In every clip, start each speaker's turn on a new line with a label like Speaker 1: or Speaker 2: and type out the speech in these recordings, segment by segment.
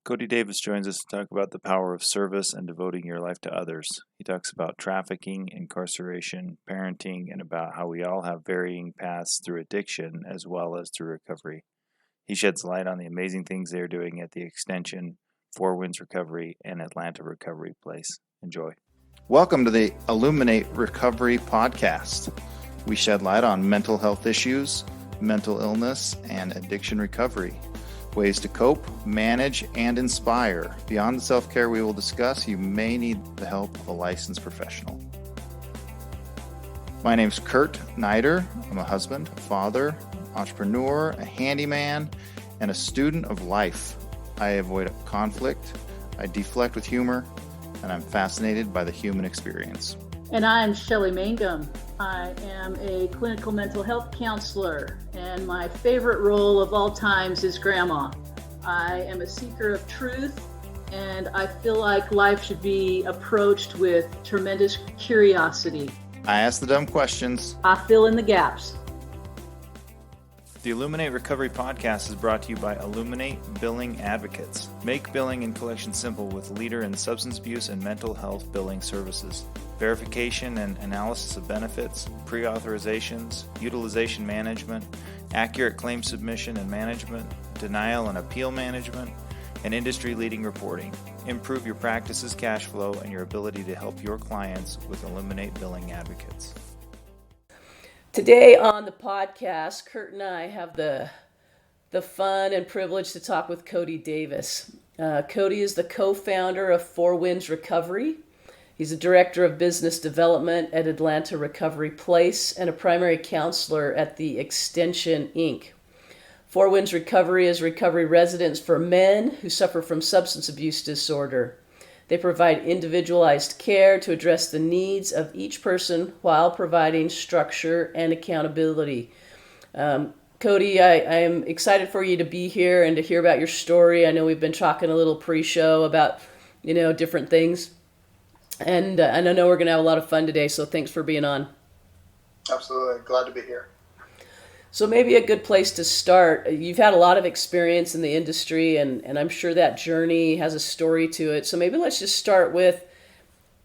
Speaker 1: Cody Davis joins us to talk about the power of service and devoting your life to others. He talks about trafficking, incarceration, parenting, and about how we all have varying paths through addiction as well as through recovery. He sheds light on the amazing things they're doing at the Extension, Four Winds Recovery, and Atlanta Recovery Place. Enjoy. Welcome to the Illuminate Recovery podcast. We shed light on mental health issues, mental illness, and addiction recovery. Ways to cope, manage, and inspire. Beyond the self-care we will discuss, you may need the help of a licensed professional. My name's Kurt Nider. I'm a husband, a father, entrepreneur, a handyman, and a student of life. I avoid conflict, I deflect with humor, and I'm fascinated by the human experience.
Speaker 2: And I'm Shelley Mangum. I am a clinical mental health counselor, and my favorite role of all times is grandma. I am a seeker of truth, and I feel like life should be approached with tremendous curiosity.
Speaker 1: I ask the dumb questions.
Speaker 2: I fill in the gaps.
Speaker 1: The Illuminate Recovery podcast is brought to you by Illuminate Billing Advocates. Make billing and collection simple with leader in substance abuse and mental health billing services. Verification and analysis of benefits, pre-authorizations, utilization management, accurate claim submission and management, denial and appeal management, and industry-leading reporting. Improve your practice's cash flow and your ability to help your clients with Illuminate Billing Advocates.
Speaker 3: Today on the podcast, Kurt and I have the fun and privilege to talk with Cody Davis. Cody is the co-founder of Four Winds Recovery. He's a director of business development at Atlanta Recovery Place and a primary counselor at the Extension, Inc. Four Winds Recovery is recovery residence for men who suffer from substance abuse disorder. They provide individualized care to address the needs of each person while providing structure and accountability. Cody, I am excited for you to be here and to hear about your story. I know we've been talking a little pre-show about, different things. And I know we're going to have a lot of fun today, so thanks for being on.
Speaker 4: Absolutely. Glad to be here.
Speaker 3: So maybe a good place to start. You've had a lot of experience in the industry, and I'm sure that journey has a story to it. So maybe let's just start with,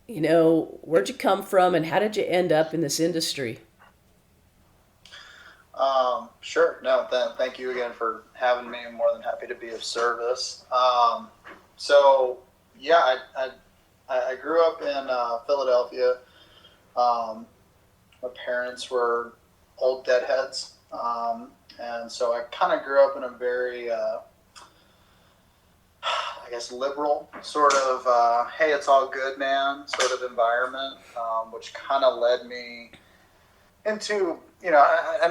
Speaker 3: where'd you come from and how did you end up in this industry?
Speaker 4: Sure. No, thank you again for having me. I'm more than happy to be of service. I grew up in Philadelphia. My parents were old deadheads. And so I kind of grew up in a very, liberal sort of, hey, it's all good, man, sort of environment, which kind of led me into, and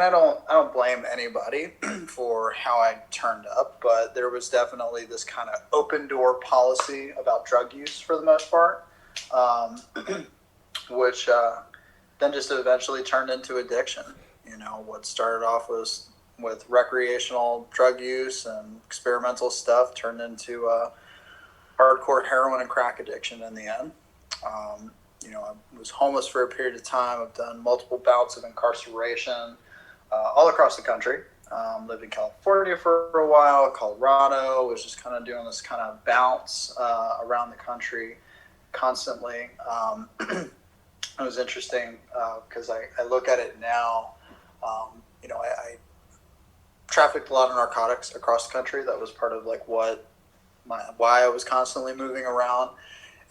Speaker 4: I don't blame anybody for how I turned up, but there was definitely this kind of open door policy about drug use for the most part, which then just eventually turned into addiction. What started off with recreational drug use and experimental stuff turned into hardcore heroin and crack addiction in the end. I was homeless for a period of time. I've done multiple bouts of incarceration all across the country. Lived in California for a while, Colorado, was just kind of doing this kind of bounce around the country constantly. It was interesting because I look at it now. I trafficked a lot of narcotics across the country. That was part of why I was constantly moving around.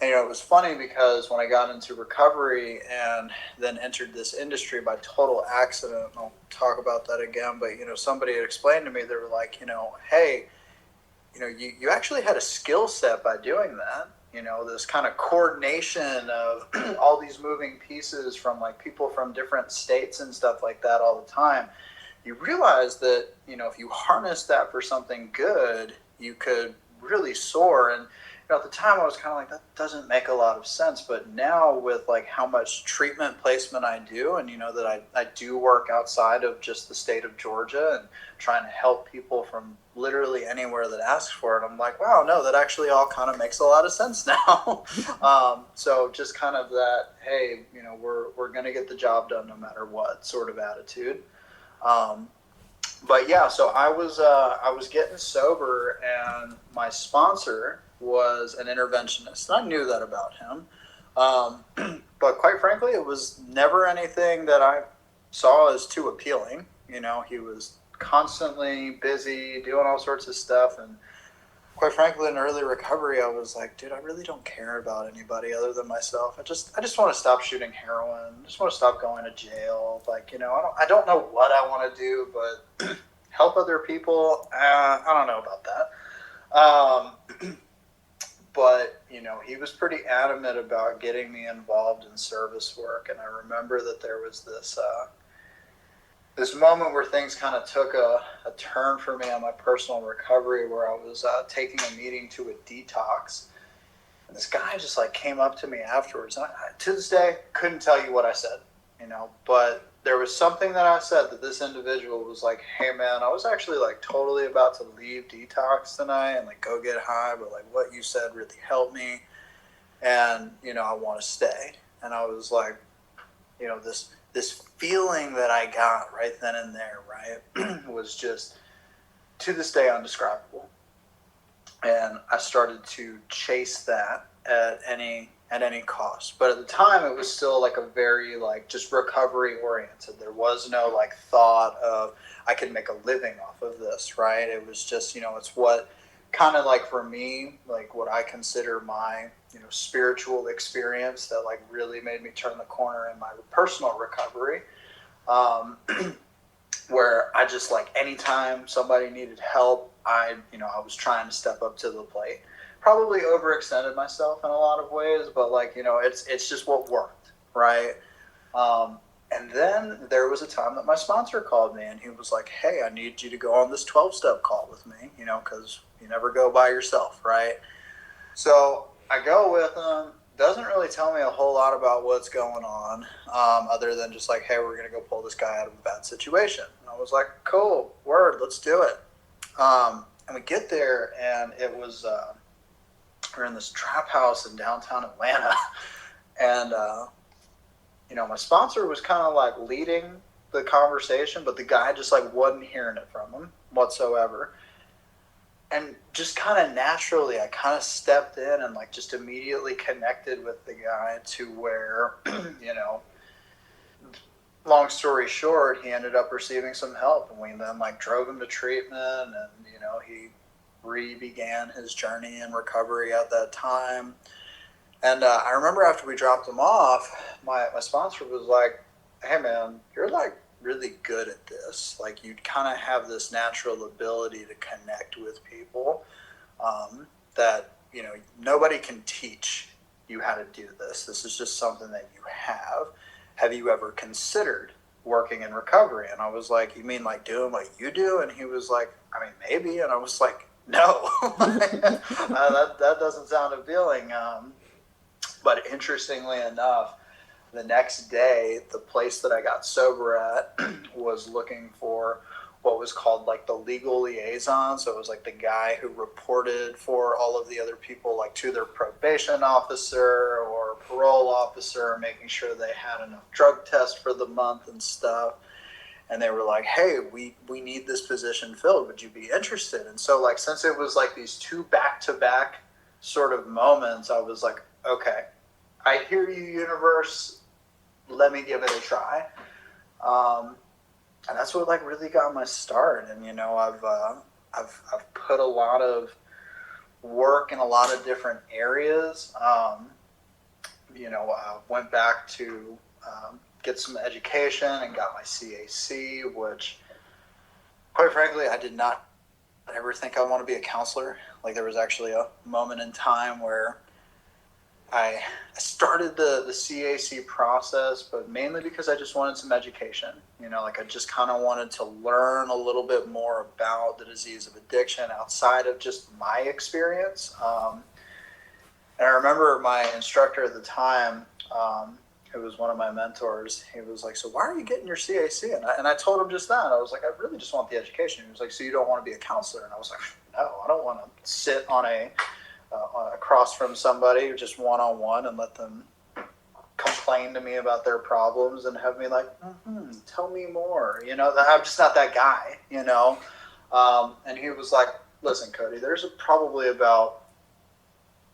Speaker 4: And, it was funny because when I got into recovery and then entered this industry by total accident, and I'll talk about that again, but, somebody had explained to me, they were like, hey, you actually had a skill set by doing that. This kind of coordination of all these moving pieces from people from different states and stuff like that all the time. You realize that, if you harness that for something good, you could really soar. And at the time I was kind of like, that doesn't make a lot of sense. But now with how much treatment placement I do, and that I do work outside of just the state of Georgia and trying to help people from literally anywhere that asks for it, I'm like, wow, no, that actually all kind of makes a lot of sense now. So just kind of that, hey, we're going to get the job done no matter what sort of attitude. But yeah, so I was getting sober, and my sponsor was an interventionist. And I knew that about him, but quite frankly, it was never anything that I saw as too appealing. You know, he was constantly busy doing all sorts of stuff, and quite frankly, in early recovery, I was like, dude, I really don't care about anybody other than myself. I just want to stop shooting heroin. I just want to stop going to jail. Like, you know, I don't know what I want to do, but help other people. I don't know about that. But, you know, he was pretty adamant about getting me involved in service work. And I remember that there was this moment where things kind of took a turn for me on my personal recovery, where I was taking a meeting to a detox. And this guy just like came up to me afterwards. And to this day, couldn't tell you what I said, you know, but there was something that I said that this individual was like, hey man, I was actually like totally about to leave detox tonight and like go get high, but like what you said really helped me. And, you know, I want to stay. And I was like, you know, this feeling that I got right then and there, right, was just to this day undescribable. And I started to chase that at any cost. But at the time, it was still like a very like just recovery oriented. There was no like thought of I could make a living off of this, right? It was just, you know, it's what kind of like for me, like what I consider my, you know, spiritual experience that like really made me turn the corner in my personal recovery. Where I just like anytime somebody needed help, I was trying to step up to the plate. Probably overextended myself in a lot of ways, but like, you know, it's just what worked, right? And then there was a time that my sponsor called me and he was like, hey, I need you to go on this 12-step call with me, you know, because you never go by yourself, right? So I go with him. Doesn't really tell me a whole lot about what's going on, other than just like, hey, we're going to go pull this guy out of a bad situation. And I was like, cool, word, let's do it. And we get there, and it was, we're in this trap house in downtown Atlanta. And, you know, my sponsor was kind of like leading the conversation, but the guy just like wasn't hearing it from him whatsoever. And just kind of naturally, I kind of stepped in and like just immediately connected with the guy to where, you know, long story short, he ended up receiving some help, and we then like drove him to treatment, and you know, he re-began his journey in recovery at that time. And I remember after we dropped him off, my sponsor was like, hey man, you're like really good at this. Like you kind of have this natural ability to connect with people, that, you know, nobody can teach you how to do this. This is just something that you have. Have you ever considered working in recovery? And I was like, you mean like doing what you do? And he was like, I mean, maybe. And I was like, no, that doesn't sound appealing. But interestingly enough, the next day, the place that I got sober at was looking for what was called like the legal liaison. So it was like the guy who reported for all of the other people, like to their probation officer or parole officer, making sure they had enough drug tests for the month and stuff. And they were like, hey, we need this position filled. Would you be interested? And so like, since it was like these two back-to-back sort of moments, I was like, okay, I hear you, universe. Let me give it a try. And that's what like really got my start. And, you know, I've put a lot of work in a lot of different areas. You know, went back to get some education and got my CAC, which quite frankly, I did not ever think I want to be a counselor. Like there was actually a moment in time where I started the CAC process, but mainly because I just wanted some education. You know, like I just kind of wanted to learn a little bit more about the disease of addiction outside of just my experience. And I remember my instructor at the time, who was one of my mentors, he was like, so why are you getting your CAC? And I told him just that. I was like, I really just want the education. He was like, so you don't want to be a counselor? And I was like, no, I don't want to sit across from somebody just one-on-one and let them complain complain to me about their problems and have me like, tell me more. I'm just not that guy, And he was like, listen, Cody, there's probably about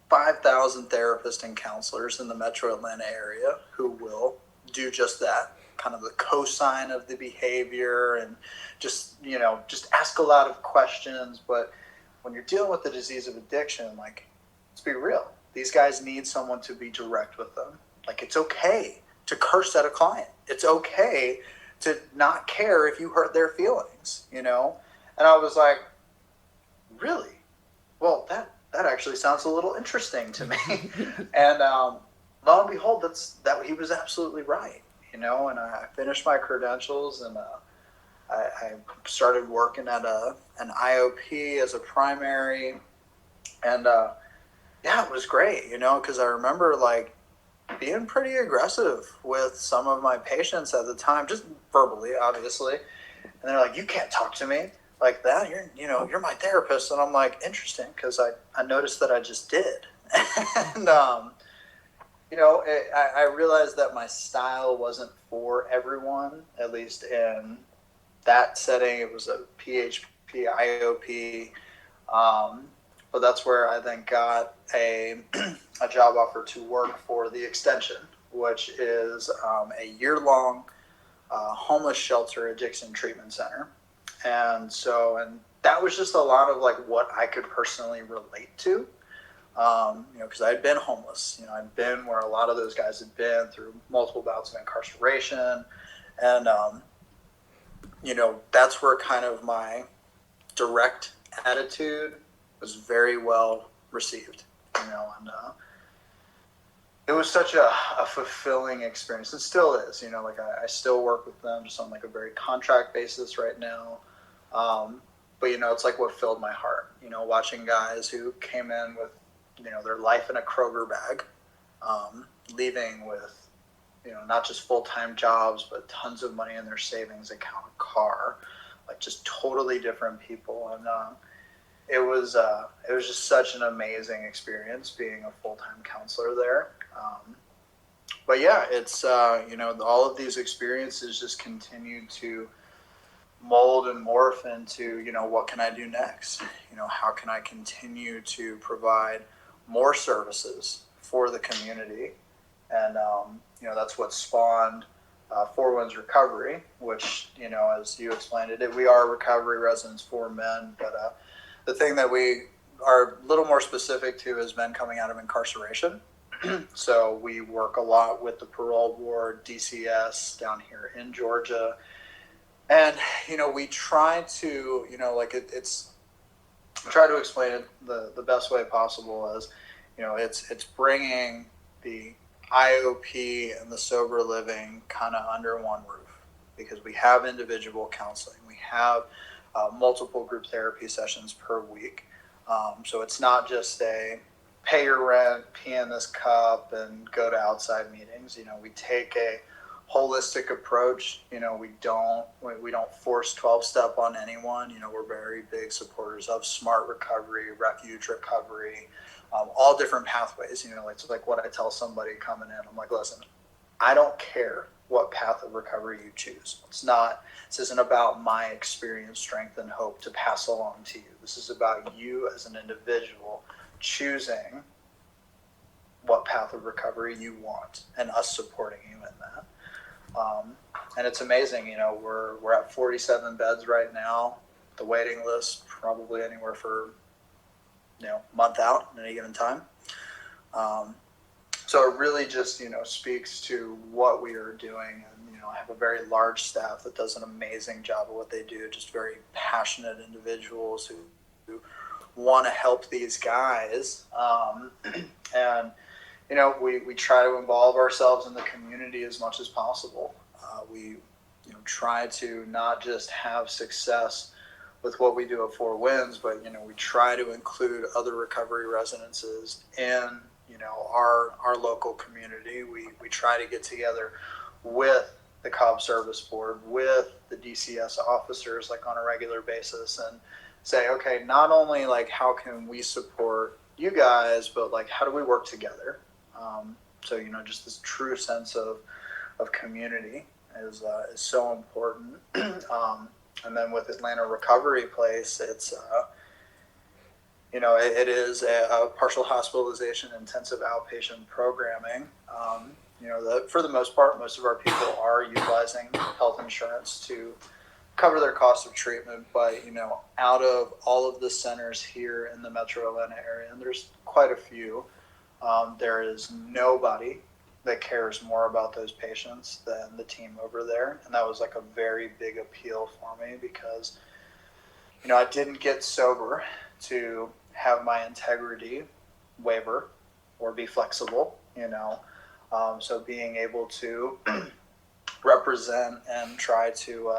Speaker 4: 5,000 therapists and counselors in the metro Atlanta area who will do just that, kind of the cosign of the behavior and just ask a lot of questions. But when you're dealing with the disease of addiction, like, let's be real. These guys need someone to be direct with them. Like, it's okay to curse at a client. It's okay to not care if you hurt their feelings, And I was like, really? Well, that actually sounds a little interesting to me. And lo and behold, that he was absolutely right, And I finished my credentials, and I started working at an IOP as a primary, and it was great, because I remember like being pretty aggressive with some of my patients at the time, just verbally, obviously. And they're like, you can't talk to me like that. You're my therapist. And I'm like, interesting, because I noticed that I just did. And, I realized that my style wasn't for everyone, at least in that setting. It was a PHP, IOP. But that's where I then got a job offer to work for the extension, which is a year-long homeless shelter addiction treatment center. And that was just a lot of like what I could personally relate to, because I had been homeless. I'd been where a lot of those guys had been through multiple bouts of incarceration. And, that's where kind of my direct attitude was very well received, and it was such a fulfilling experience. It still is, like I still work with them just on like a very contract basis right now. But, it's like what filled my heart, watching guys who came in with, their life in a Kroger bag, leaving with, not just full-time jobs, but tons of money in their savings account, car, like just totally different people. And, it was just such an amazing experience being a full-time counselor there. But yeah, it's, all of these experiences just continue to mold and morph into, what can I do next? How can I continue to provide more services for the community? And, that's what spawned Four Winds Recovery, which, as you explained it, we are recovery residents for men, but the thing that we are a little more specific to is men coming out of incarceration. So we work a lot with the parole board, DCS down here in Georgia. And, we try to, it's try to explain it the best way possible as, it's bringing the IOP and the sober living kind of under one roof, because we have individual counseling. We have multiple group therapy sessions per week. So it's not just a pay your rent, pee in this cup, and go to outside meetings. We take a holistic approach. We don't force 12-step on anyone. We're very big supporters of smart recovery, refuge recovery, all different pathways. It's like what I tell somebody coming in. I'm like, listen, I don't care what path of recovery you choose. This isn't about my experience, strength, and hope to pass along to you. This is about you as an individual choosing what path of recovery you want and us supporting you in that. And it's amazing, we're at 47 beds right now. The waiting list probably anywhere for, a month out at any given time. So it really just, speaks to what we are doing. And, I have a very large staff that does an amazing job of what they do, just very passionate individuals who want to help these guys. And, we try to involve ourselves in the community as much as possible. We try to not just have success with what we do at Four Winds, but, we try to include other recovery residences in, our local community. We try to get together with the Cobb Service Board, with the DCS officers, like on a regular basis, and say, okay, not only like how can we support you guys, but like how do we work together? So, just this true sense of community is so important. And then with Atlanta Recovery Place, it's, it is a partial hospitalization intensive outpatient programming. For the most part, most of our people are utilizing health insurance to cover their cost of treatment. But, out of all of the centers here in the metro Atlanta area, and there's quite a few, there is nobody that cares more about those patients than the team over there. And that was like a very big appeal for me because, I didn't get sober to have my integrity waver or be flexible, So being able to represent and try to,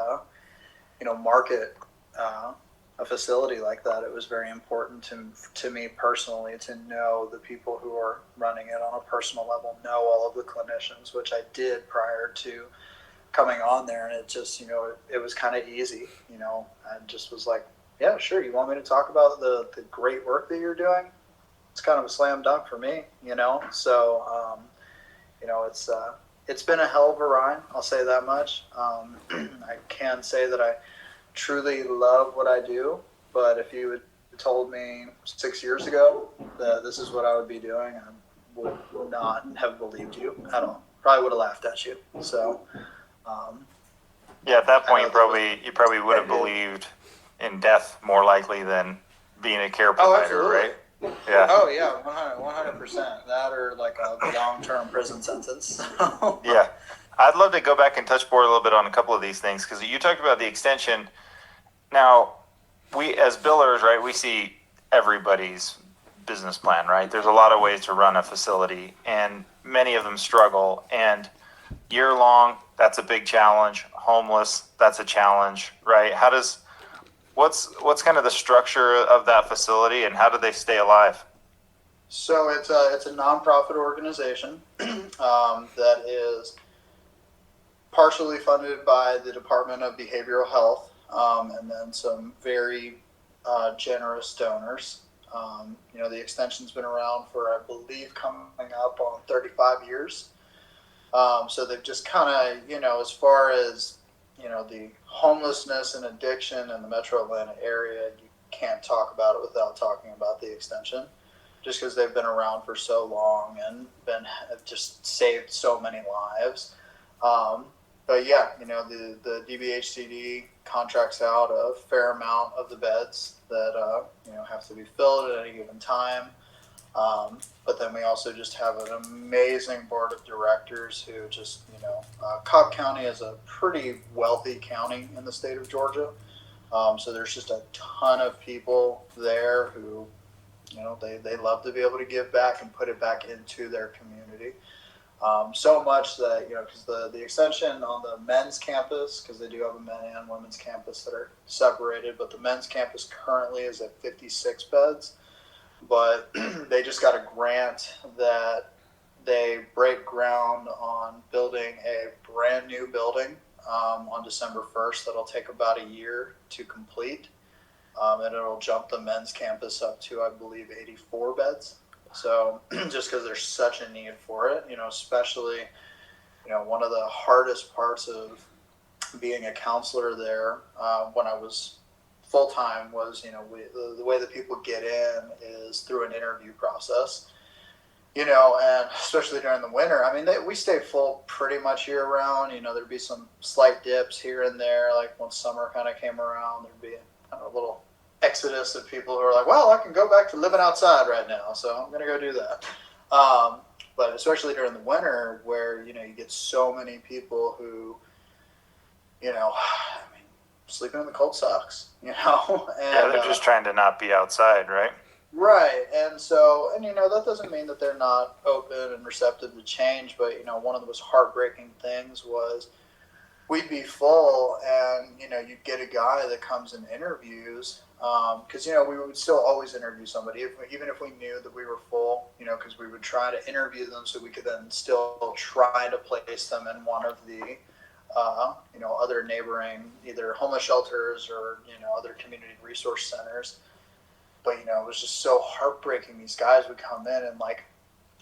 Speaker 4: market a facility like that, it was very important to me personally to know the people who are running it on a personal level, know all of the clinicians, which I did prior to coming on there. And it just, it was kind of easy, I just was like, yeah, sure. You want me to talk about the great work that you're doing? It's kind of a slam dunk for me, So, it's been a hell of a ride. I'll say that much. I can say that I truly love what I do, but if you had told me 6 years ago that this is what I would be doing, I would not have believed you at all. Probably would have laughed at you. So,
Speaker 1: Yeah, at that point, you probably would have believed in death more likely than being a care provider, right?
Speaker 4: Yeah. Oh yeah, 100%. That or like a long-term prison sentence.
Speaker 1: Yeah, I'd love to go back and touch board a little bit on a couple of these things because you talked about the extension. Now, we as billers, right, we see everybody's business plan, right? There's a lot of ways to run a facility, and many of them struggle. And year long, that's a big challenge. Homeless, that's a challenge, right? What's kind of the structure of that facility, and how do they stay alive?
Speaker 4: So it's a nonprofit organization that is partially funded by the Department of Behavioral Health, and then some very generous donors. The extension's been around for, I believe, coming up on 35 years. So they've just kind of, as far as, the homelessness and addiction in the metro Atlanta area, you can't talk about it without talking about the extension, just because they've been around for so long and have just saved so many lives. But yeah, the DBHCD contracts out a fair amount of the beds that, have to be filled at any given time. But then we also just have an amazing board of directors who just, Cobb County is a pretty wealthy county in the state of Georgia. So there's just a ton of people there who, they love to be able to give back and put it back into their community. So much that, because the extension on the men's campus, because they do have a men and women's campus that are separated, but the men's campus currently is at 56 beds. But they just got a grant that they break ground on building a brand new building on December 1st. That'll take about a year to complete. And it'll jump the men's campus up to, I believe, 84 beds. So just because there's such a need for it, especially, one of the hardest parts of being a counselor there when I was full-time was, the way that people get in is through an interview process, and especially during the winter. I mean, we stay full pretty much year round. There'd be some slight dips here and there. Like once summer kind of came around, there'd be kind of a little exodus of people who are like, well, I can go back to living outside right now, so I'm going to go do that. But especially during the winter where, you get so many people who, sleeping in the cold sucks, And,
Speaker 1: Yeah, they're just trying to not be outside, right?
Speaker 4: Right. And so, that doesn't mean that they're not open and receptive to change, but, one of the most heartbreaking things was we'd be full and, you'd get a guy that comes and interviews, because, we would still always interview somebody, even if we knew that we were full, because we would try to interview them so we could then still try to place them in one of the other neighboring either homeless shelters or, other community resource centers. But, it was just so heartbreaking. These guys would come in and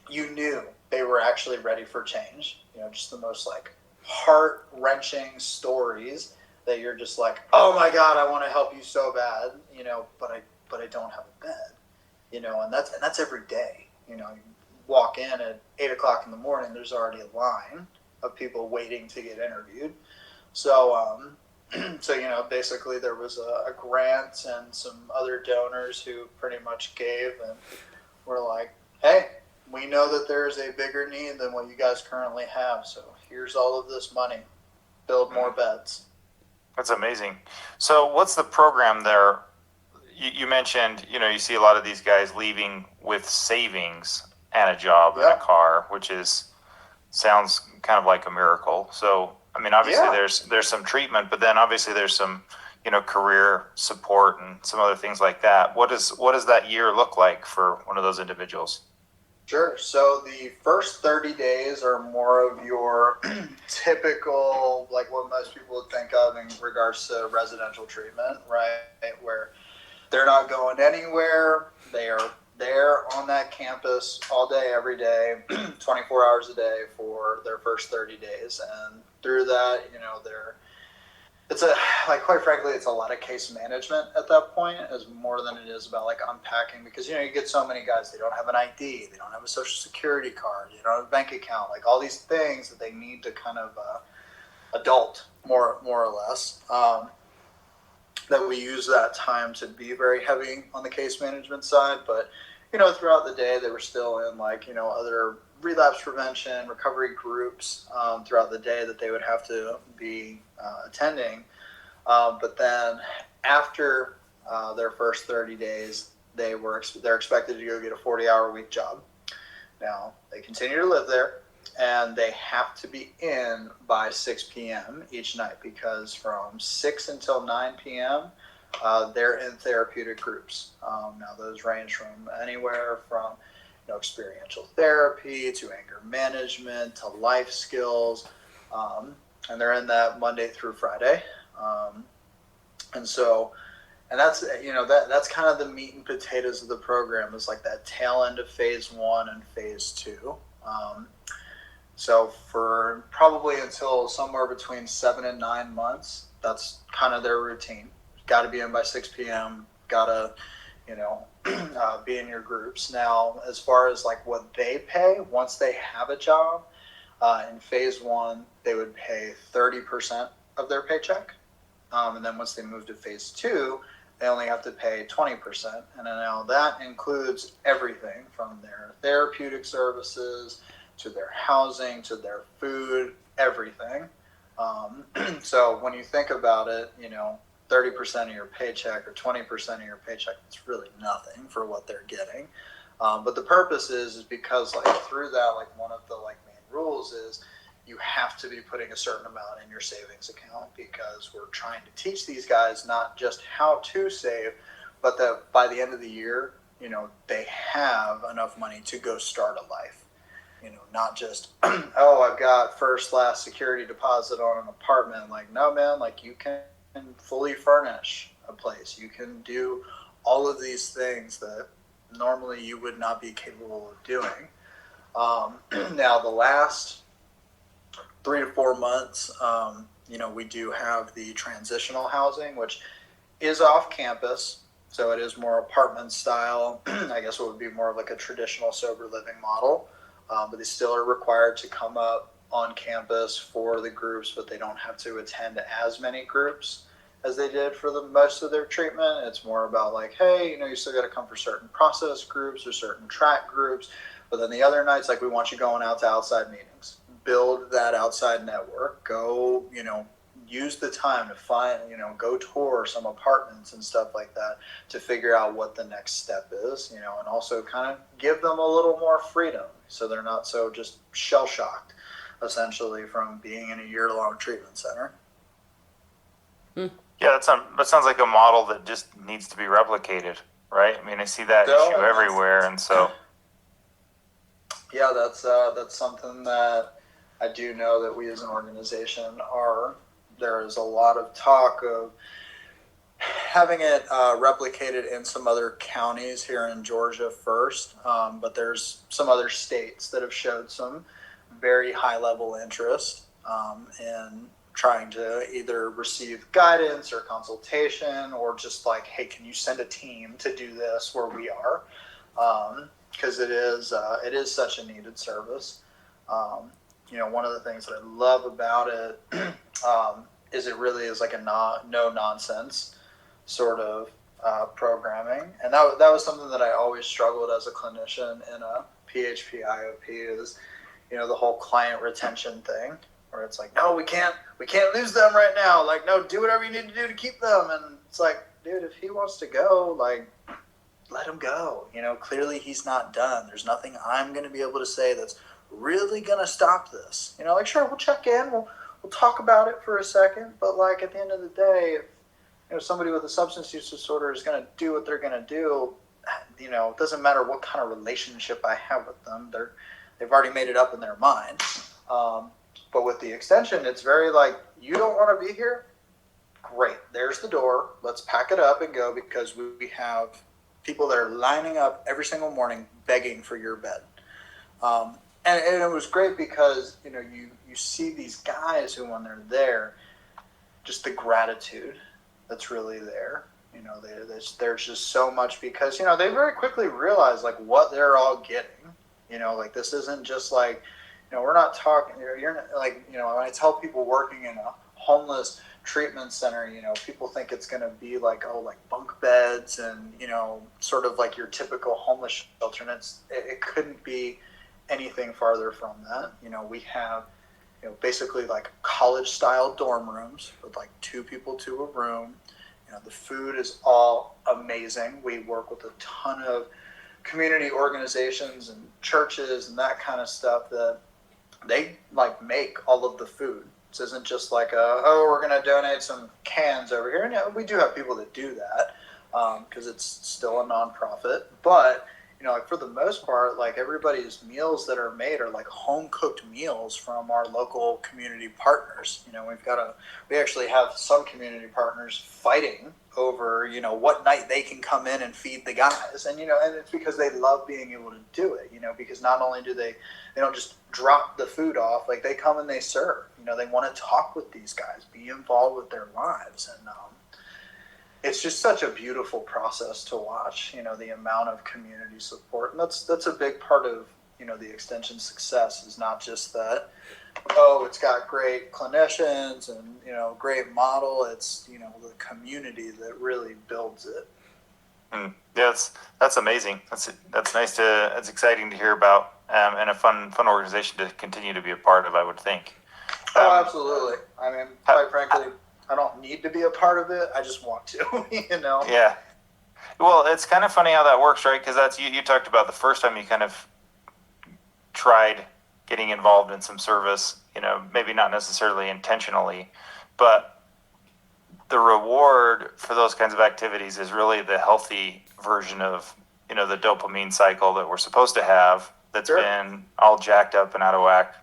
Speaker 4: you knew they were actually ready for change. Just the most like heart-wrenching stories that you're just like, oh my God, I want to help you so bad, but I don't have a bed, and that's every day. You walk in at 8:00 in the morning, there's already a line of people waiting to get interviewed. So, basically there was a grant and some other donors who pretty much gave and were like, hey, we know that there's a bigger need than what you guys currently have. So here's all of this money, build more beds.
Speaker 1: That's amazing. So what's the program there? You mentioned, you see a lot of these guys leaving with savings and a job and a car, which sounds kind of like a miracle. So, I mean, obviously there's some treatment, but then obviously there's some, career support and some other things like that. What does that year look like for one of those individuals?
Speaker 4: Sure. So the first 30 days are more of your typical, like what most people would think of in regards to residential treatment, right? Where they're not going anywhere. They are there on that campus all day, every day, 24 hours a day for their first 30 days. And through that, quite frankly, it's a lot of case management at that point, as more than it is about like unpacking, because, you get so many guys, they don't have an ID, they don't have a social security card, they don't have a bank account, like all these things that they need to kind of adult more or less. That we use that time to be very heavy on the case management side, but throughout the day they were still in other relapse prevention recovery groups throughout the day that they would have to be attending, but then after their first 30 days they're expected to go get a 40-hour week job. Now they continue to live there, and they have to be in by 6 p.m. each night, because from 6 until 9 p.m. They're in therapeutic groups. Now those range from anywhere from experiential therapy to anger management to life skills, and they're in that Monday through Friday. And that's that's kind of the meat and potatoes of the program, is like that tail end of phase 1 and phase 2. So for probably until somewhere between 7 and 9 months, that's kind of their routine. Got to be in by 6 p.m. Got to, be in your groups. Now, as far as like what they pay once they have a job, in phase 1, they would pay 30% of their paycheck. And then once they move to phase 2, they only have to pay 20%. And now that includes everything from their therapeutic services to their housing, to their food, everything. So when you think about it, 30% of your paycheck or 20% of your paycheck, it's really nothing for what they're getting. But the purpose is because through that, one of the main rules is you have to be putting a certain amount in your savings account, because we're trying to teach these guys not just how to save, but that by the end of the year, they have enough money to go start a life. Not just, oh, I've got first, last security deposit on an apartment. No, man, you can fully furnish a place. You can do all of these things that normally you would not be capable of doing. Now, the last 3 to 4 months, we do have the transitional housing, which is off campus. So it is more apartment style. I guess it would be more of a traditional sober living model. But they still are required to come up on campus for the groups, but they don't have to attend as many groups as they did for the most of their treatment. It's more about hey, you still got to come for certain process groups or certain track groups, but then the other nights, we want you going out to outside meetings, build that outside network, go, use the time to find, go tour some apartments and stuff like that to figure out what the next step is, and also kind of give them a little more freedom so they're not so just shell-shocked, essentially, from being in a year-long treatment center.
Speaker 1: Yeah, that sounds like a model that just needs to be replicated, right? I mean, I see that issue everywhere, and so...
Speaker 4: Yeah, that's something that I do know that we as an organization are. There is a lot of talk of having it replicated in some other counties here in Georgia first, but there's some other states that have showed some very high level interest in trying to either receive guidance or consultation, or just like, hey, can you send a team to do this where we are? Because it is such a needed service. One of the things that I love about it is it really is like a no nonsense sort of programming, and that was something that I always struggled as a clinician in a PHP IOP is, the whole client retention thing, where it's like, no, we can't lose them right now. Like, no, do whatever you need to do to keep them. And it's like, dude, if he wants to go, like, let him go. Clearly he's not done. There's nothing I'm going to be able to say that's really going to stop this. Like, sure, we'll check in, we'll talk about it for a second, but like at the end of the day, if somebody with a substance use disorder is going to do what they're going to do, it doesn't matter what kind of relationship I have with them. They've already made it up in their mind. But with the extension, it's very like, you don't want to be here? Great. There's the door. Let's pack it up and go, because we have people that are lining up every single morning begging for your bed. And it was great because, you see these guys who, when they're there, just the gratitude that's really there. There's just so much, because, they very quickly realize like what they're all getting. Like, this isn't just like, we're not talking, you're not, like, when I tell people working in a homeless treatment center, people think it's going to be like, like bunk beds and, sort of like your typical homeless shelter. And it couldn't be anything farther from that. We have, basically like college style dorm rooms with like 2 people to a room. The food is all amazing. We work with a ton of community organizations and churches and that kind of stuff that they like make all of the food. This isn't just like we're going to donate some cans over here. And we do have people that do that because it's still a nonprofit. But, like for the most part, like everybody's meals that are made are like home cooked meals from our local community partners. We actually have some community partners fighting over, what night they can come in and feed the guys. And, and it's because they love being able to do it, because not only do they don't just drop the food off, like they come and they serve, they want to talk with these guys, be involved with their lives. And, it's just such a beautiful process to watch, the amount of community support. And that's a big part of, the extension success, is not just that, it's got great clinicians and, great model. It's, the community that really builds it.
Speaker 1: Yeah, that's amazing. That's nice that's exciting to hear about, and a fun organization to continue to be a part of, I would think.
Speaker 4: Absolutely. I mean, quite frankly, I don't need to be a part of it. I just want to,
Speaker 1: Yeah. Well, it's kind of funny how that works, right? Because that's you talked about the first time you kind of tried getting involved in some service, maybe not necessarily intentionally, but the reward for those kinds of activities is really the healthy version of, the dopamine cycle that we're supposed to have that's
Speaker 4: Sure.
Speaker 1: been all jacked up and out of whack,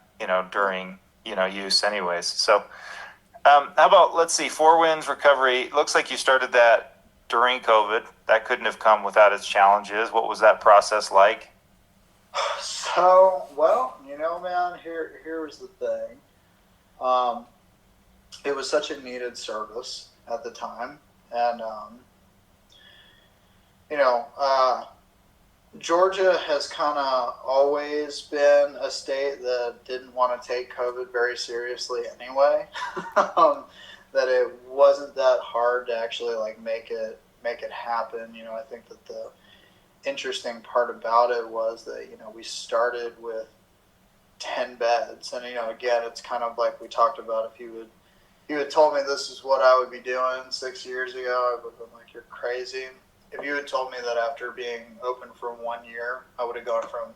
Speaker 1: during, use anyways. So, how about, let's see, Four Winds Recovery. Looks like you started that during COVID. That couldn't have come without its challenges. What was that process like?
Speaker 4: So, well, man, here was the thing. It was such a needed service at the time. And, Georgia has kind of always been a state that didn't want to take COVID very seriously anyway. That it wasn't that hard to actually like make it happen. I think that the interesting part about it was that, we started with 10 beds. And, again, it's kind of like we talked about, if you had told me this is what I would be doing 6 years ago, I would have been like, you're crazy. If you had told me that after being open for 1 year, I would have gone from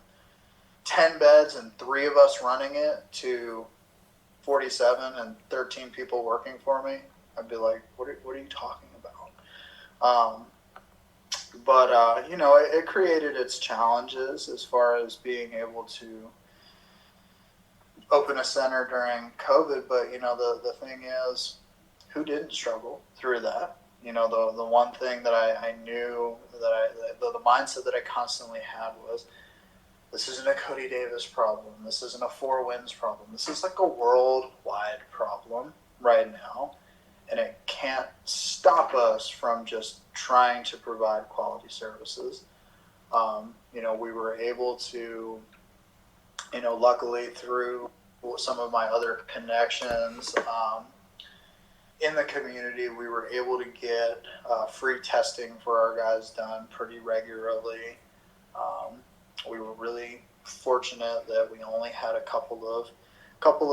Speaker 4: 10 beds and 3 of us running it to 47 and 13 people working for me, I'd be like, what are you talking about? But it created its challenges as far as being able to open a center during COVID. But, the thing is, who didn't struggle through that? the one thing that I knew the mindset that I constantly had was, this isn't a Cody Davis problem. This isn't a Four Winds problem. This is like a worldwide problem right now. And it can't stop us from just trying to provide quality services. We were able to, luckily through some of my other connections in the community, we were able to get free testing for our guys done pretty regularly. We were really fortunate that we only had a couple of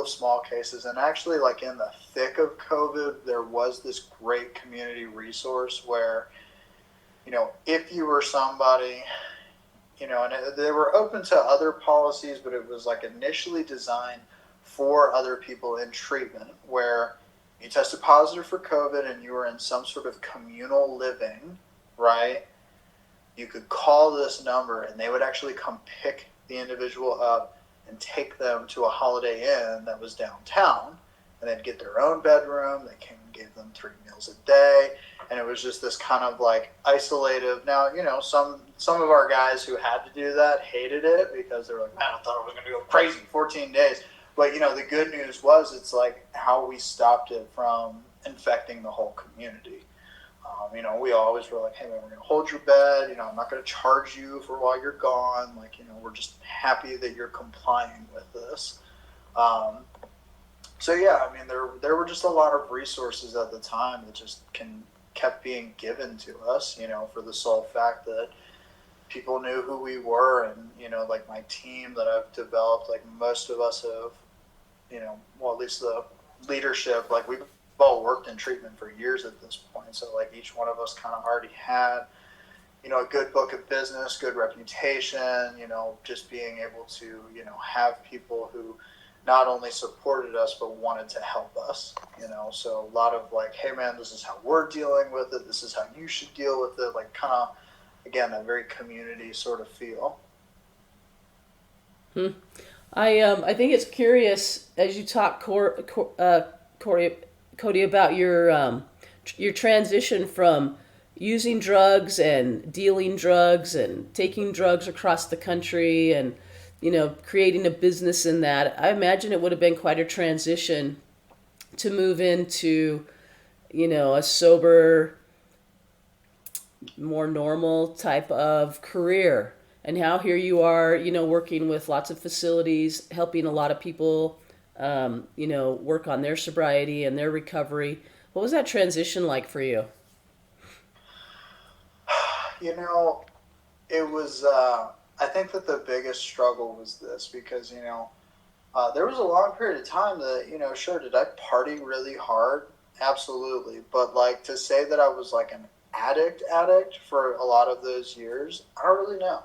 Speaker 4: small cases, and actually, like in the thick of COVID, there was this great community resource where, if you were somebody, and they were open to other policies, but it was like initially designed for other people in treatment, where you tested positive for COVID and you were in some sort of communal living, right? You could call this number and they would actually come pick the individual up and take them to a Holiday Inn that was downtown, and they'd get their own bedroom. They came and gave them 3 meals a day, and it was just this kind of like isolative. Now, some of our guys who had to do that hated it because they were like, man, I thought I was going to go crazy 14 days. But, the good news was it's like how we stopped it from infecting the whole community. We always were like, hey, man, we're going to hold your bed. I'm not going to charge you for while you're gone. Like, we're just happy that you're complying with this. So, yeah, I mean, there were just a lot of resources at the time that just kept being given to us, for the sole fact that people knew who we were. And, like my team that I've developed, like most of us have, at least the leadership, like we've all worked in treatment for years at this point. So like each one of us kind of already had, a good book of business, good reputation, just being able to, have people who not only supported us, but wanted to help us, so a lot of like, hey man, this is how we're dealing with it. This is how you should deal with it. Like kind of, again, that very community sort of feel.
Speaker 3: I think it's curious as you talk, Cody, about your transition from using drugs and dealing drugs and taking drugs across the country and creating a business in that. I imagine it would have been quite a transition to move into a sober, more normal type of career. And how here you are, working with lots of facilities, helping a lot of people, work on their sobriety and their recovery. What was that transition like for you?
Speaker 4: It was, I think that the biggest struggle was this because, there was a long period of time that, sure, did I party really hard? Absolutely. But like to say that I was like an addict for a lot of those years, I don't really know.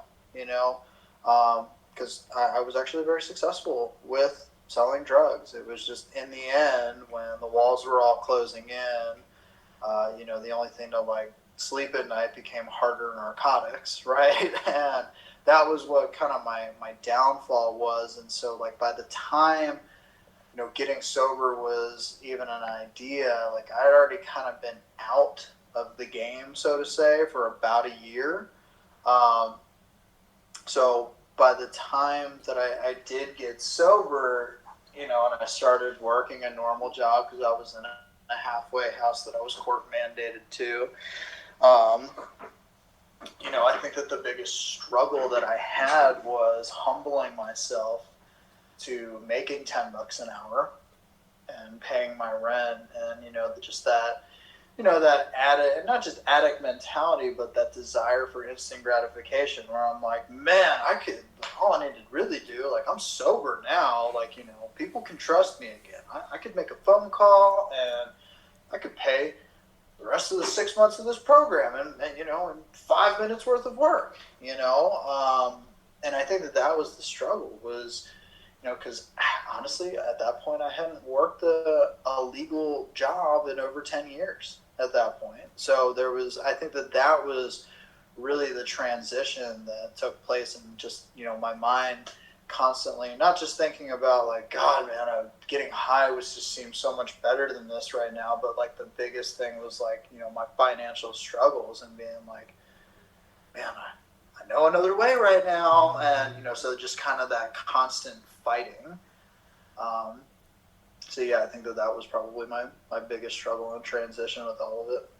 Speaker 4: Because I was actually very successful with selling drugs. It was just in the end when the walls were all closing in, the only thing to like sleep at night became harder narcotics, right? And that was what kind of my downfall was. And so like by the time, getting sober was even an idea, like I'd already kind of been out of the game, so to say, for about a year. So by the time that I did get sober, and I started working a normal job because I was in a halfway house that I was court mandated to, I think that the biggest struggle that I had was humbling myself to making $10 an hour and paying my rent and, just that, that addict, not just addict mentality, but that desire for instant gratification where I'm like, man, all I need to really do, like I'm sober now, like, people can trust me again. I could make a phone call and I could pay the rest of the 6 months of this program and in 5 minutes worth of work, and I think that was the struggle was, because honestly, at that point, I hadn't worked a legal job in over 10 years at that point. So I think that was really the transition that took place in just, my mind constantly, not just thinking about like, God, man, getting high was just seems so much better than this right now. But like the biggest thing was like, my financial struggles and being like, man, I know another way right now. And, so just kind of that constant fighting. So yeah, I think that was probably my biggest struggle and transition with all of it.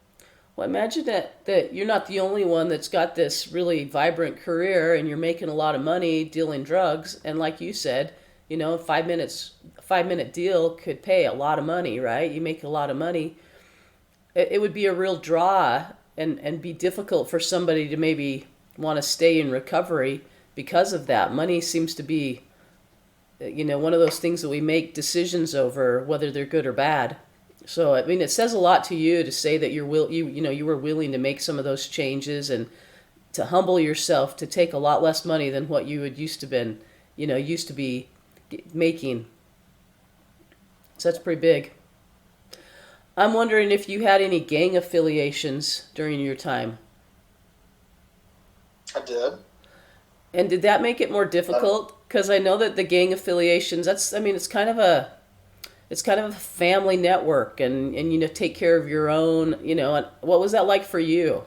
Speaker 3: Well, imagine that you're not the only one that's got this really vibrant career and you're making a lot of money dealing drugs. And like you said, 5 minute deal could pay a lot of money, right? You make a lot of money. It would be a real draw and be difficult for somebody to maybe want to stay in recovery because of that. Money seems to be, one of those things that we make decisions over, whether they're good or bad. So, I mean, it says a lot to you to say that you were willing to make some of those changes and to humble yourself to take a lot less money than what you had used to be making. So that's pretty big. I'm wondering if you had any gang affiliations during your time.
Speaker 4: I did.
Speaker 3: And did that make it more difficult? Because I know that the gang affiliations, it's kind of a family network, and take care of your own, and what was that like for you?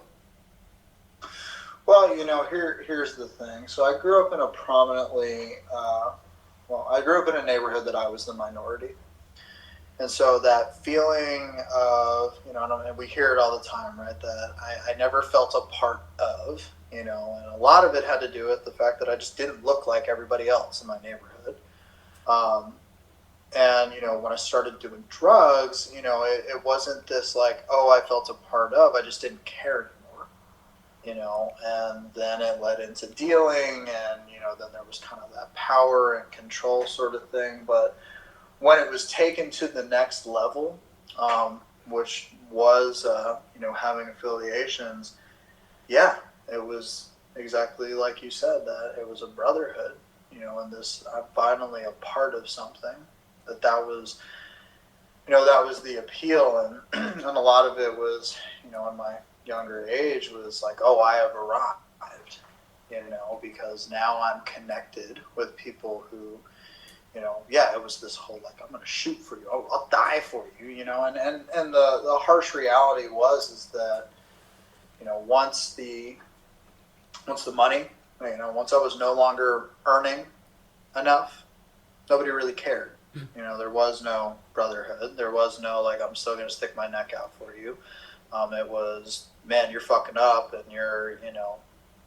Speaker 4: Well, here's the thing. So I grew up in I grew up in a neighborhood that I was the minority. And so that feeling of, and we hear it all the time, right, that I never felt a part of, and a lot of it had to do with the fact that I just didn't look like everybody else in my neighborhood. And, when I started doing drugs, it wasn't this like, oh, I felt a part of, I just didn't care anymore, and then it led into dealing and, then there was kind of that power and control sort of thing. But when it was taken to the next level, which was, having affiliations, yeah, it was exactly like you said, that it was a brotherhood, and this, I'm finally a part of something. That was the appeal, and a lot of it was, in my younger age was like, oh, I have arrived, because now I'm connected with people who, it was this whole like, I'm going to shoot for you, oh, I'll die for you, and the harsh reality is that, once the money, once I was no longer earning enough, nobody really cared. There was no brotherhood. There was no, like, I'm still going to stick my neck out for you. It was, man, you're fucking up and you're,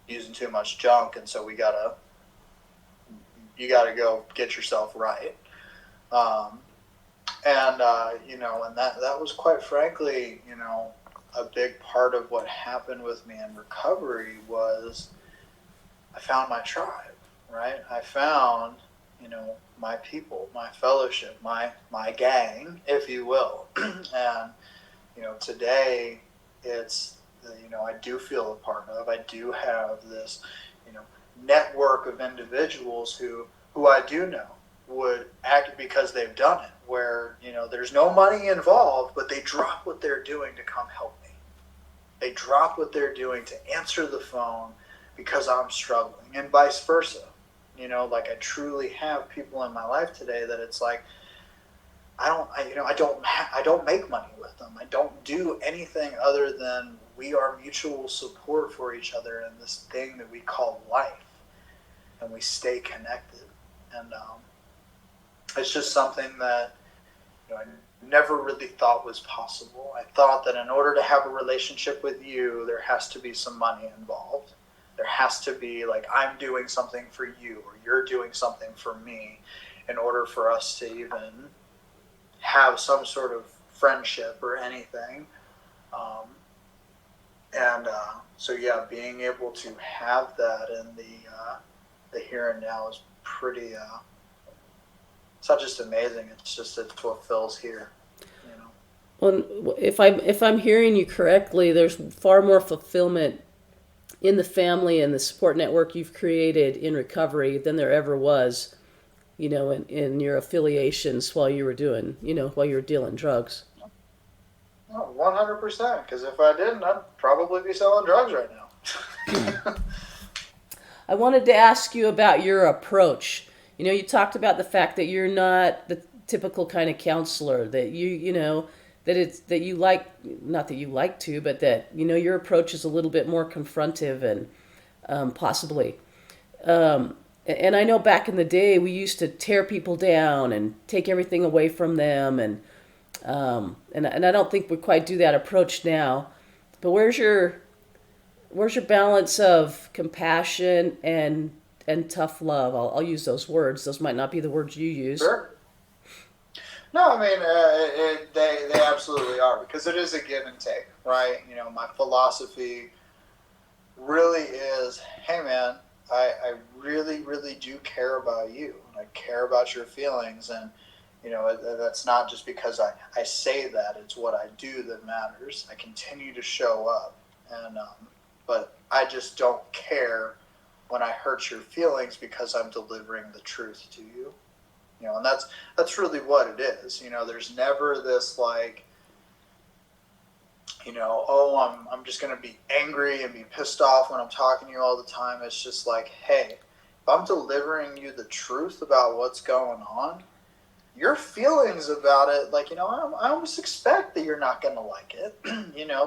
Speaker 4: using too much junk. And so you got to go get yourself right. And that was quite frankly, a big part of what happened with me in recovery was I found my tribe, right? I found, my people, my fellowship, my gang, if you will. And, today it's, I do feel a part of, I do have this, network of individuals who I do know would act because they've done it, where, there's no money involved, but they drop what they're doing to come help me. They drop what they're doing to answer the phone because I'm struggling, and vice versa. Like I truly have people in my life today that it's like, I don't make money with them. I don't do anything other than we are mutual support for each other in this thing that we call life, and we stay connected. And it's just something that I never really thought was possible. I thought that in order to have a relationship with you, there has to be some money involved. There has to be like, I'm doing something for you or you're doing something for me in order for us to even have some sort of friendship or anything. So yeah, being able to have that in the here and now is pretty, it's not just amazing, it's what fills here.
Speaker 3: Well, if I'm hearing you correctly, there's far more fulfillment in the family and the support network you've created in recovery than there ever was, in your affiliations while you were dealing drugs.
Speaker 4: Oh, 100%. Because if I didn't, I'd probably be selling drugs right now.
Speaker 3: I wanted to ask you about your approach. You talked about the fact that you're not the typical kind of counselor, that that you like, not that you like to, but that, your approach is a little bit more confrontive and possibly. And I know back in the day we used to tear people down and take everything away from them, and I don't think we quite do that approach now. But where's your balance of compassion and tough love? I'll use those words. Those might not be the words you use.
Speaker 4: Sure. No, I mean, they absolutely are, because it is a give and take, right? My philosophy really is, hey, man, I really, really do care about you. I care about your feelings. And, that's not just because I say that. It's what I do that matters. I continue to show up. And but I just don't care when I hurt your feelings, because I'm delivering the truth to you. And that's really what it is. There's never this like, oh, I'm just going to be angry and be pissed off when I'm talking to you all the time. It's just like, hey, if I'm delivering you the truth about what's going on, your feelings about it, like, I almost expect that you're not going to like it.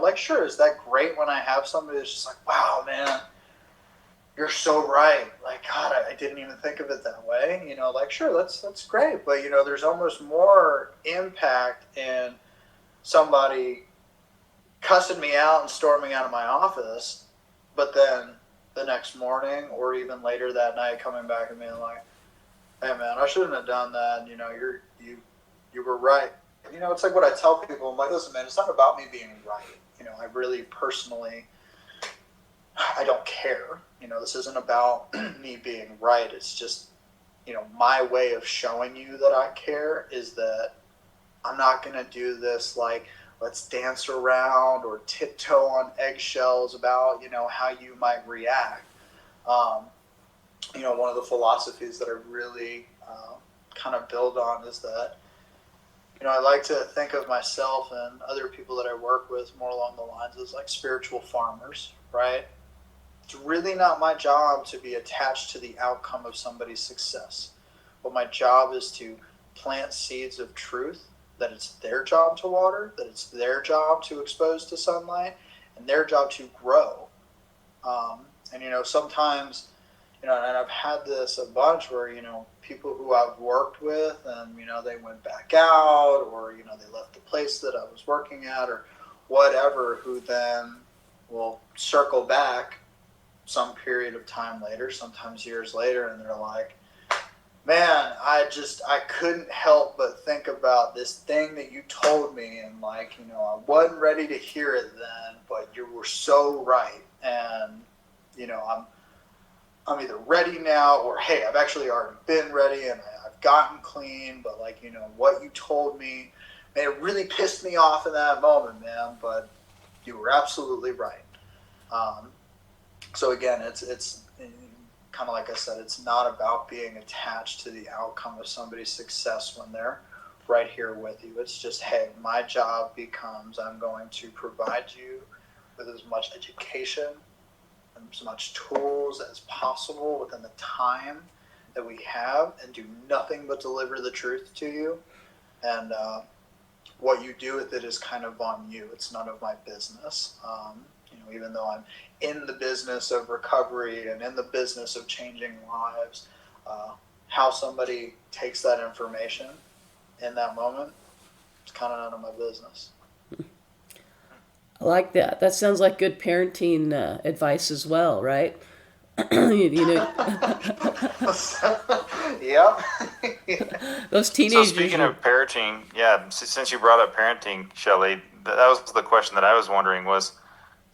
Speaker 4: Like, sure, is that great when I have somebody that's just like, wow, man, you're so right. Like, God, I didn't even think of it that way. Like, sure, that's great. But, there's almost more impact in somebody cussing me out and storming out of my office, but then the next morning or even later that night coming back and being like, hey, man, I shouldn't have done that. You were right. It's like what I tell people. I'm like, listen, man, it's not about me being right. I really personally, I don't care. This isn't about me being right. It's just, my way of showing you that I care is that I'm not going to do this like, let's dance around or tiptoe on eggshells about, how you might react. One of the philosophies that I really kind of build on is that, I like to think of myself and other people that I work with more along the lines as like spiritual farmers, right? It's really not my job to be attached to the outcome of somebody's success. But my job is to plant seeds of truth, that it's their job to water, that it's their job to expose to sunlight, and their job to grow. Sometimes, and I've had this a bunch where, people who I've worked with and, they went back out, or, they left the place that I was working at or whatever, who then will circle back some period of time later, sometimes years later, and they're like, man, I couldn't help but think about this thing that you told me, and like, I wasn't ready to hear it then, but you were so right. And, I'm either ready now, or hey, I've actually already been ready and I've gotten clean, but like, what you told me, man, it really pissed me off in that moment, man, but you were absolutely right. So again, it's kind of like I said, it's not about being attached to the outcome of somebody's success when they're right here with you. It's just, hey, my job becomes, I'm going to provide you with as much education and as much tools as possible within the time that we have, and do nothing but deliver the truth to you. And what you do with it is kind of on you. It's none of my business. Even though I'm in the business of recovery and in the business of changing lives, how somebody takes that information in that moment, it's kind of none of my business.
Speaker 3: I like that. That sounds like good parenting advice as well, right?
Speaker 4: Yep.
Speaker 3: Those
Speaker 1: So
Speaker 3: teenagers.
Speaker 1: speaking of parenting, yeah, since you brought up parenting, Shelley, that was the question that I was wondering was,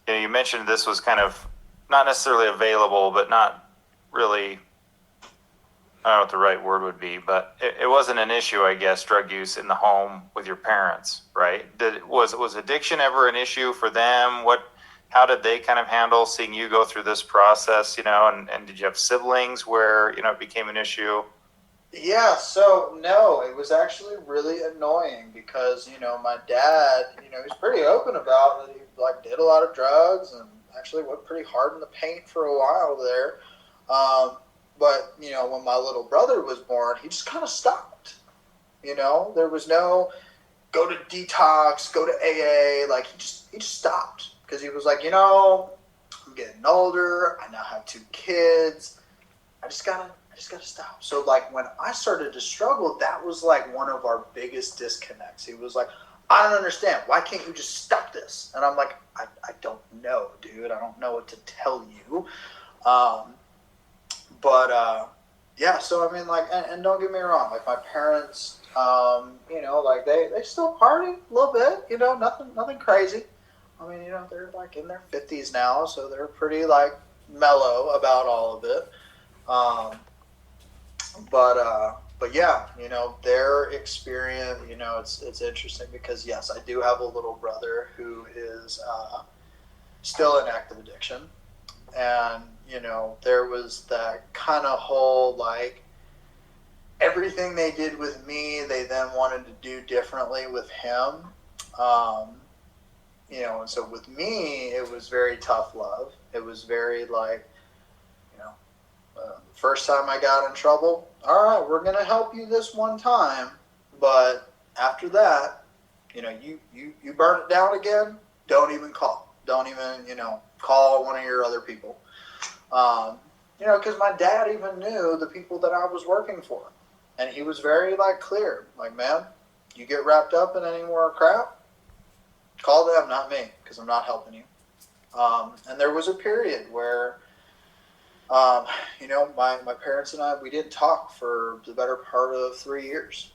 Speaker 1: you mentioned this was kind of not necessarily available, but not really, I don't know what the right word would be, but it wasn't an issue, I guess, drug use in the home with your parents, right? Was addiction ever an issue for them? How did they kind of handle seeing you go through this process, and did you have siblings where, it became an issue?
Speaker 4: Yeah, so no, it was actually really annoying because, my dad, he's pretty open about that. He did a lot of drugs and actually went pretty hard in the paint for a while there. But, when my little brother was born, he just kind of stopped. There was no go to detox, go to AA. Like, he just stopped because he was like, I'm getting older. I now have 2 kids. I just gotta stop. So like when I started to struggle, that was like one of our biggest disconnects. He was like, I don't understand. Why can't you just stop this? And I'm like, I don't know, dude. I don't know what to tell you. Yeah, so I mean, like, and don't get me wrong, like my parents, like they still party a little bit, nothing crazy. I mean, they're like in their 50s now, so they're pretty like mellow about all of it. But yeah, their experience, it's interesting because yes, I do have a little brother who is still in active addiction, and there was that kind of whole like everything they did with me, they then wanted to do differently with him. And so with me, it was very tough love. It was very like, first time I got in trouble, all right, we're going to help you this one time. But after that, you burn it down again, don't even call. Don't even, call one of your other people. Because my dad even knew the people that I was working for. And he was very, like, clear. Like, man, you get wrapped up in any more crap, call them, not me, because I'm not helping you. And there was a period where, my parents and I, we didn't talk for the better part of 3 years,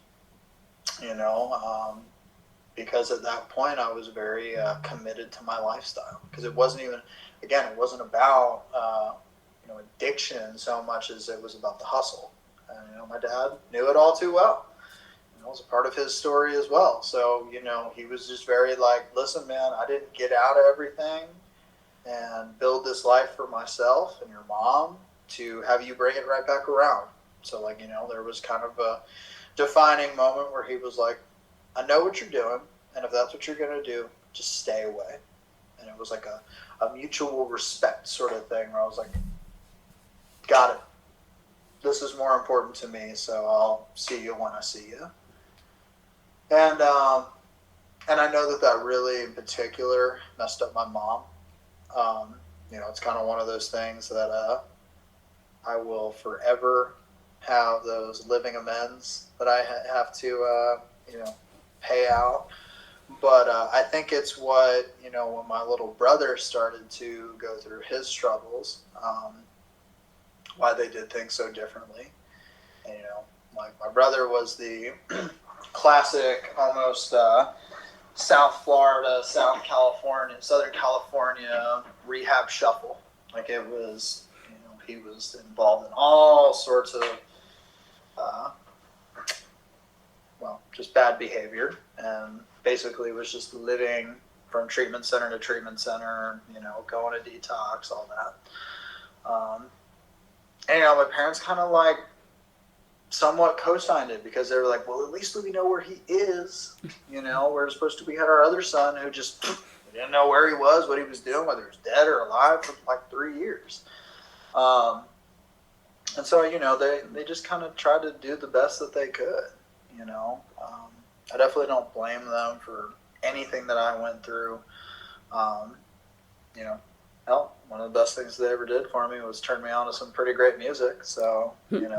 Speaker 4: because at that point I was very committed to my lifestyle. Because it wasn't even, again, it wasn't about, addiction so much as it was about the hustle. And, my dad knew it all too well. It was a part of his story as well. So, he was just very like, listen, man, I didn't get out of everything and build this life for myself and your mom to have you bring it right back around. So, like, there was kind of a defining moment where he was like, I know what you're doing, and if that's what you're going to do, just stay away. And it was like a mutual respect sort of thing where I was like, got it. This is more important to me, so I'll see you when I see you. And I know that really, in particular, messed up my mom. It's kind of one of those things that I will forever have those living amends that I have to, pay out. But I think it's what, when my little brother started to go through his struggles, why they did things so differently. And, my brother was the classic, almost South Florida, Southern California rehab shuffle. Like it was, he was involved in all sorts of, just bad behavior, and basically was just living from treatment center to treatment center, going to detox, all that. And, my parents kind of like somewhat co-signed it because they were like, well, at least we know where he is. We're supposed to, we had our other son who just we didn't know where he was, what he was doing, whether he was dead or alive for like 3 years. And so, they just kind of tried to do the best that they could, I definitely don't blame them for anything that I went through. Hell, one of the best things they ever did for me was turn me on to some pretty great music. So, and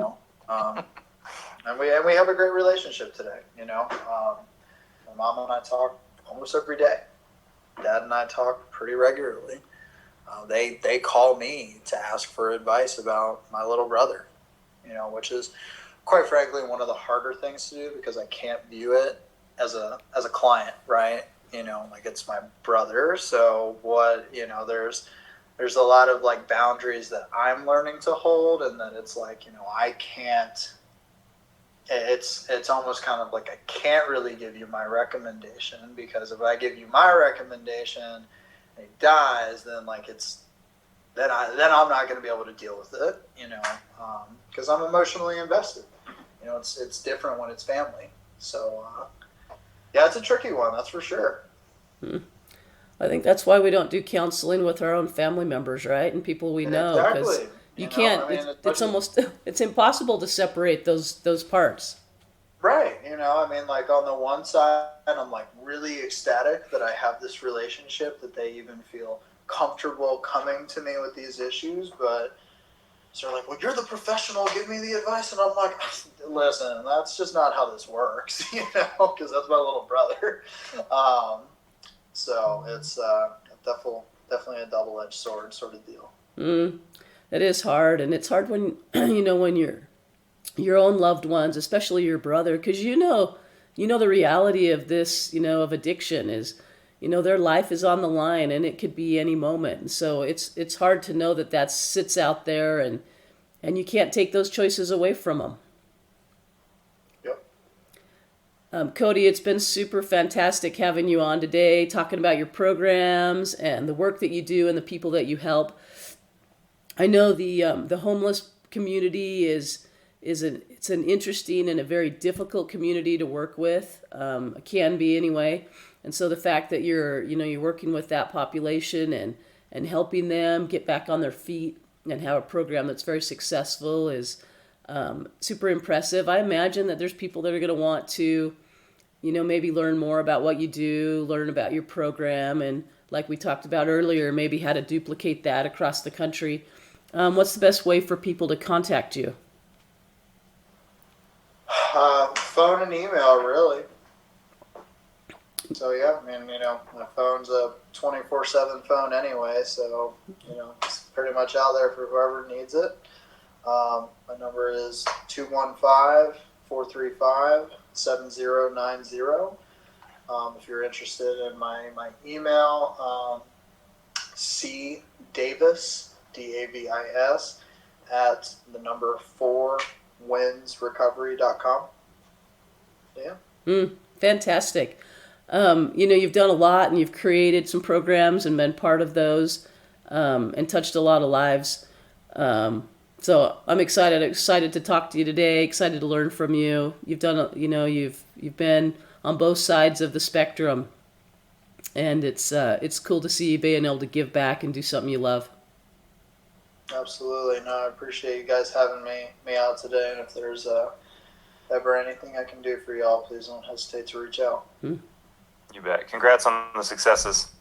Speaker 4: we have a great relationship today. My mom and I talk almost every day. Dad and I talk pretty regularly. They call me to ask for advice about my little brother, which is quite frankly one of the harder things to do because I can't view it as a client, right? Like it's my brother. So what, there's a lot of like boundaries that I'm learning to hold, and that it's like, I can't, it's almost kind of like I can't really give you my recommendation, because if I give you my recommendation and he dies, then like then I'm not going to be able to deal with it, because I'm emotionally invested. It's different when it's family. So yeah, it's a tricky one, that's for sure.
Speaker 3: I think that's why we don't do counseling with our own family members, right? And people we know.
Speaker 4: Exactly.
Speaker 3: You
Speaker 4: You know,
Speaker 3: can't.
Speaker 4: I mean, as
Speaker 3: It's
Speaker 4: much as
Speaker 3: almost it's impossible to separate those parts.
Speaker 4: right, you know, I mean, like on the one side, I'm like really ecstatic that I have this relationship, that they even feel comfortable coming to me with these issues. But so they're like, well, you're the professional, give me the advice. And I'm like, listen, that's just not how this works, you know, because that's my little brother. Um, so it's definitely a double edged sword sort of deal.
Speaker 3: Mm, it is hard, and it's hard when when your own loved ones, especially your brother, because you know the reality of this, of addiction is, their life is on the line, and it could be any moment. And so it's hard to know that sits out there, and you can't take those choices away from them.
Speaker 4: Yep.
Speaker 3: Cody, it's been super fantastic having you on today, talking about your programs and the work that you do and the people that you help. I know the homeless community it's an interesting and a very difficult community to work with. It can be anyway. And so the fact that you're working with that population and helping them get back on their feet and have a program that's very successful is super impressive. I imagine that there's people that are going to want to, maybe learn more about what you do, learn about your program, and like we talked about earlier, maybe how to duplicate that across the country. What's the best way for people to contact you?
Speaker 4: Phone and email, really. So yeah, I mean, my phone's a 24/7 phone anyway, so it's pretty much out there for whoever needs it. My number is 215-435-7090. If you're interested in my email, C Davis, Davis, at the number 4winsrecovery.com. Yeah.
Speaker 3: Fantastic. You've done a lot, and you've created some programs and been part of those, and touched a lot of lives. So I'm excited to talk to you today. Excited to learn from you. You've done, you've been on both sides of the spectrum, and it's cool to see you being able to give back and do something you love.
Speaker 4: Absolutely. No, I appreciate you guys having me out today. And if there's ever anything I can do for y'all, please don't hesitate to reach out.
Speaker 1: You bet. Congrats on the successes.